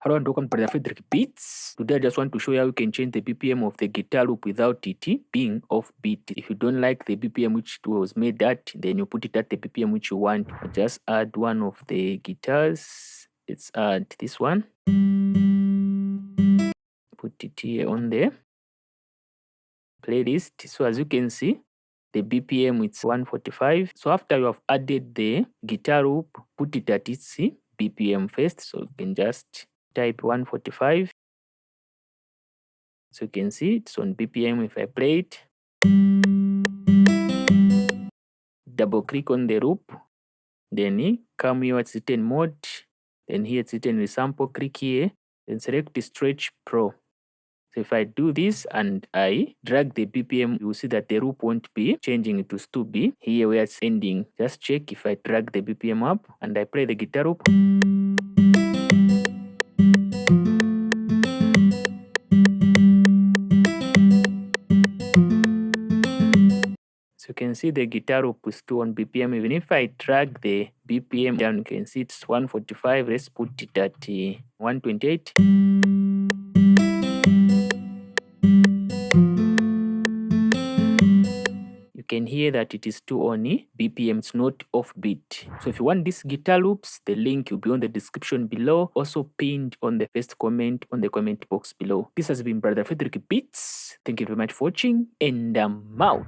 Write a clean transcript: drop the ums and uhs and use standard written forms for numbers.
Hello and welcome to Brother Frederick Beats. Today I just want to show you how you can change the BPM of the guitar loop without it being off beat. If you don't like the BPM which it was made at, then you put it at the BPM which you want. Just add one of the guitars. Let's add this one. Put it here on the playlist. So as you can see, the BPM it's 145. So after you have added the guitar loop, put it at its BPM first. So you can just type 145. So you can see it's on BPM. If I play it, double click on the loop, then come here at certain mode, then here at certain resample, click here, then select the Stretch Pro. So if I do this and I drag the BPM, you will see that the loop won't be changing. It will still be here where it's ending. Just check if I drag the BPM up and I play the guitar loop. So you can see the guitar loop is still on BPM. Even if I drag the BPM down, you can see it's 145. Let's put it at 128. You can hear that it is still on BPM, it's not off beat. So if you want these guitar loops, the link will be on the description below, also pinned on the first comment on the comment box below. This has been Brother Frederick Beats. Thank you very much for watching, and I'm out.